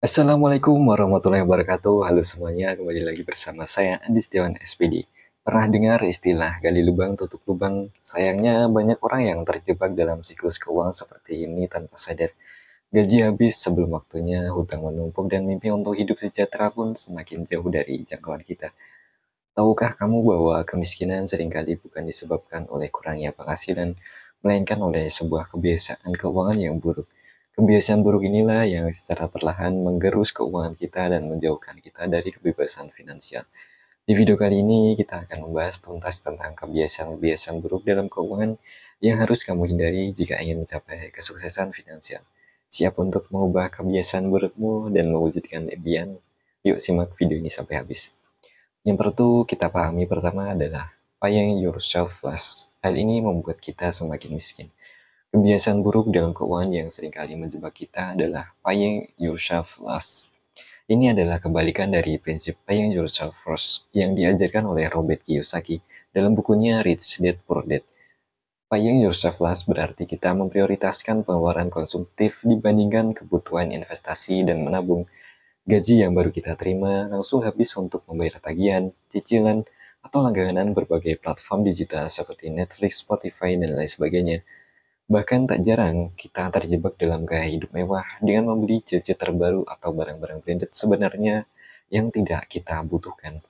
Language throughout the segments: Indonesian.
Assalamualaikum warahmatullahi wabarakatuh. Halo semuanya, kembali lagi bersama saya Andi Setiawan SPD. Pernah dengar istilah gali lubang tutup lubang? Sayangnya banyak orang yang terjebak dalam siklus keuangan seperti ini tanpa sadar. Gaji habis sebelum waktunya, hutang menumpuk, dan mimpi untuk hidup sejahtera pun semakin jauh dari jangkauan kita. Tahukah kamu bahwa kemiskinan seringkali bukan disebabkan oleh kurangnya penghasilan, melainkan oleh sebuah kebiasaan keuangan yang buruk? Kebiasaan buruk inilah yang secara perlahan menggerus keuangan kita dan menjauhkan kita dari kebebasan finansial. Di video kali ini kita akan membahas tuntas tentang kebiasaan-kebiasaan buruk dalam keuangan yang harus kamu hindari jika ingin mencapai kesuksesan finansial. Siap untuk mengubah kebiasaan burukmu dan mewujudkan impian? Yuk simak video ini sampai habis. Yang perlu kita pahami pertama adalah paying yourself last. Hal ini membuat kita semakin miskin. Kebiasaan buruk dalam keuangan yang seringkali menjebak kita adalah paying yourself last. Ini adalah kebalikan dari prinsip paying yourself first yang diajarkan oleh Robert Kiyosaki dalam bukunya Rich Dad Poor Dad. Paying yourself last berarti kita memprioritaskan pengeluaran konsumtif dibandingkan kebutuhan investasi dan menabung. Gaji yang baru kita terima langsung habis untuk membayar tagihan, cicilan, atau langganan berbagai platform digital seperti Netflix, Spotify, dan lain sebagainya. Bahkan tak jarang kita terjebak dalam gaya hidup mewah dengan membeli gadget terbaru atau barang-barang branded sebenarnya yang tidak kita butuhkan.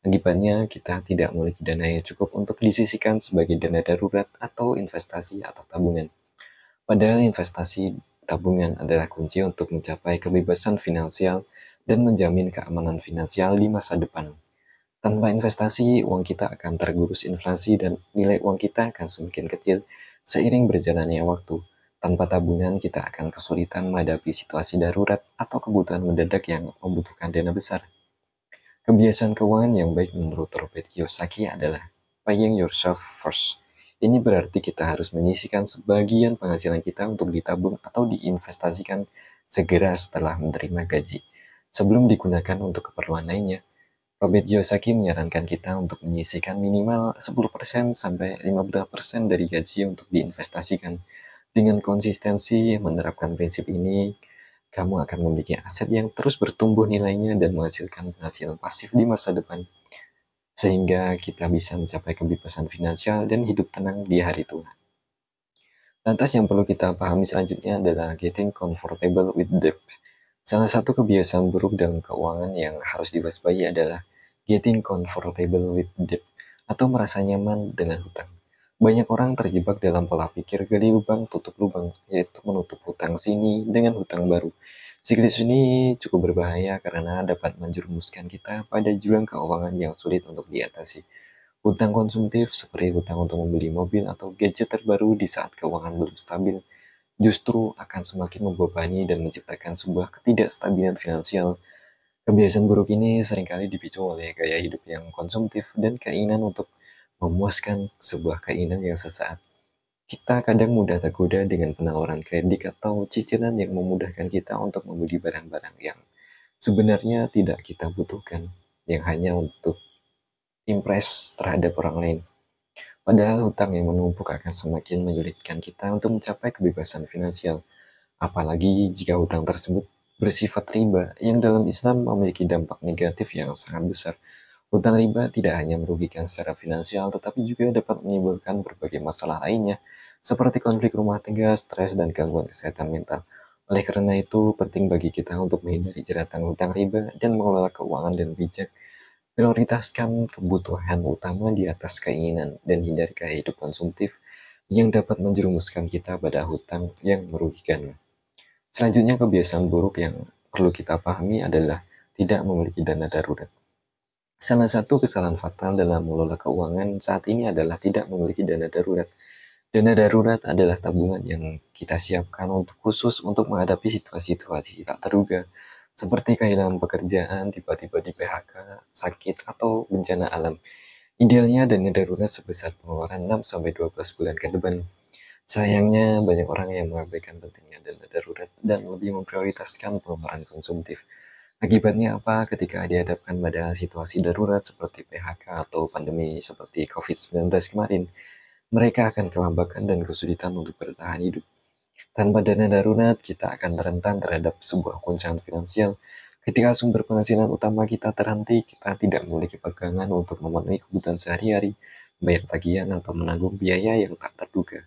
Akibatnya kita tidak memiliki dana yang cukup untuk disisihkan sebagai dana darurat atau investasi atau tabungan. Padahal investasi tabungan adalah kunci untuk mencapai kebebasan finansial dan menjamin keamanan finansial di masa depan. Tanpa investasi, uang kita akan tergerus inflasi dan nilai uang kita akan semakin kecil seiring berjalannya waktu. Tanpa tabungan, kita akan kesulitan menghadapi situasi darurat atau kebutuhan mendadak yang membutuhkan dana besar. Kebiasaan keuangan yang baik menurut Robert Kiyosaki adalah paying yourself first. Ini berarti kita harus menyisihkan sebagian penghasilan kita untuk ditabung atau diinvestasikan segera setelah menerima gaji, sebelum digunakan untuk keperluan lainnya. Robert Kiyosaki menyarankan kita untuk menyisihkan minimal 10% sampai 15% dari gaji untuk diinvestasikan. Dengan konsistensi menerapkan prinsip ini, kamu akan memiliki aset yang terus bertumbuh nilainya dan menghasilkan penghasilan pasif di masa depan, sehingga kita bisa mencapai kebebasan finansial dan hidup tenang di hari tua. Lantas yang perlu kita pahami selanjutnya adalah getting comfortable with debt. Salah satu kebiasaan buruk dalam keuangan yang harus diwaspadai adalah getting comfortable with debt atau merasa nyaman dengan hutang. Banyak orang terjebak dalam pola pikir gali lubang tutup lubang, yaitu menutup hutang sini dengan hutang baru. Siklus ini cukup berbahaya karena dapat menjerumuskan kita pada jurang keuangan yang sulit untuk diatasi. Hutang konsumtif seperti hutang untuk membeli mobil atau gadget terbaru di saat keuangan belum stabil justru akan semakin membebani dan menciptakan sebuah ketidakstabilan finansial. Kebiasaan buruk ini seringkali dipicu oleh gaya hidup yang konsumtif dan keinginan untuk memuaskan sebuah keinginan yang sesaat. Kita kadang mudah tergoda dengan penawaran kredit atau cicilan yang memudahkan kita untuk membeli barang-barang yang sebenarnya tidak kita butuhkan, yang hanya untuk impress terhadap orang lain. Padahal hutang yang menumpuk akan semakin menyulitkan kita untuk mencapai kebebasan finansial. Apalagi jika hutang tersebut bersifat riba, yang dalam Islam memiliki dampak negatif yang sangat besar. Hutang riba tidak hanya merugikan secara finansial, tetapi juga dapat menimbulkan berbagai masalah lainnya, seperti konflik rumah tangga, stres, dan gangguan kesehatan mental. Oleh karena itu, penting bagi kita untuk menghindari jeratan hutang riba dan mengelola keuangan dan bijak. Prioritaskan kebutuhan utama di atas keinginan dan hindari gaya hidup konsumtif yang dapat menjerumuskan kita pada hutang yang merugikan. Selanjutnya, kebiasaan buruk yang perlu kita pahami adalah tidak memiliki dana darurat. Salah satu kesalahan fatal dalam mengelola keuangan saat ini adalah tidak memiliki dana darurat. Dana darurat adalah tabungan yang kita siapkan untuk khusus untuk menghadapi situasi-situasi tak terduga, seperti kehilangan pekerjaan, tiba-tiba di PHK, sakit, atau bencana alam. Idealnya dana darurat sebesar pengeluaran 6-12 bulan ke depan. Sayangnya, banyak orang yang mengabaikan pentingnya dana darurat dan lebih memprioritaskan pengeluaran konsumtif. Akibatnya apa? Ketika dihadapkan pada situasi darurat seperti PHK atau pandemi seperti COVID-19 kemarin, mereka akan kelambakan dan kesulitan untuk bertahan hidup. Tanpa dana darurat, kita akan rentan terhadap sebuah goncangan finansial. Ketika sumber penghasilan utama kita terhenti, kita tidak memiliki pegangan untuk memenuhi kebutuhan sehari-hari, bayar tagihan, atau menanggung biaya yang tak terduga.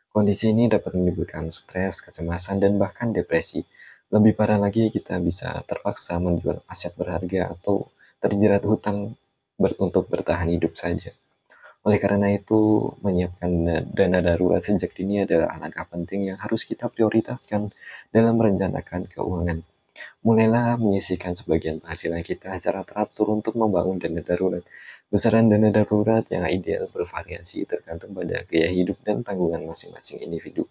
Kondisi ini dapat menimbulkan stres, kecemasan, dan bahkan depresi. Lebih parah lagi, kita bisa terpaksa menjual aset berharga atau terjerat hutang untuk bertahan hidup saja. Oleh karena itu, menyiapkan dana darurat sejak dini adalah langkah penting yang harus kita prioritaskan dalam merencanakan keuangan. Mulailah menyisihkan sebagian penghasilan kita secara teratur untuk membangun dana darurat. Besaran dana darurat yang ideal bervariasi tergantung pada gaya hidup dan tanggungan masing-masing individu.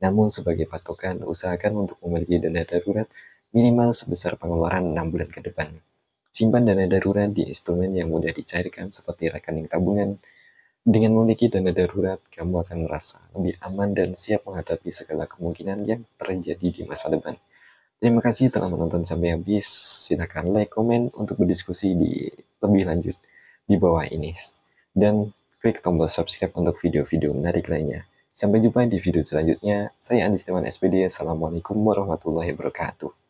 Namun sebagai patokan, usahakan untuk memiliki dana darurat minimal sebesar pengeluaran 6 bulan ke depan. Simpan dana darurat di instrumen yang mudah dicairkan seperti rekening tabungan. Dengan memiliki dana darurat, kamu akan merasa lebih aman dan siap menghadapi segala kemungkinan yang terjadi di masa depan. Terima kasih telah menonton sampai habis. Silahkan like, komen untuk berdiskusi di lebih lanjut di bawah ini. Dan klik tombol subscribe untuk video-video menarik lainnya. Sampai jumpa di video selanjutnya. Saya Andi Setiawan SPD. Assalamualaikum warahmatullahi wabarakatuh.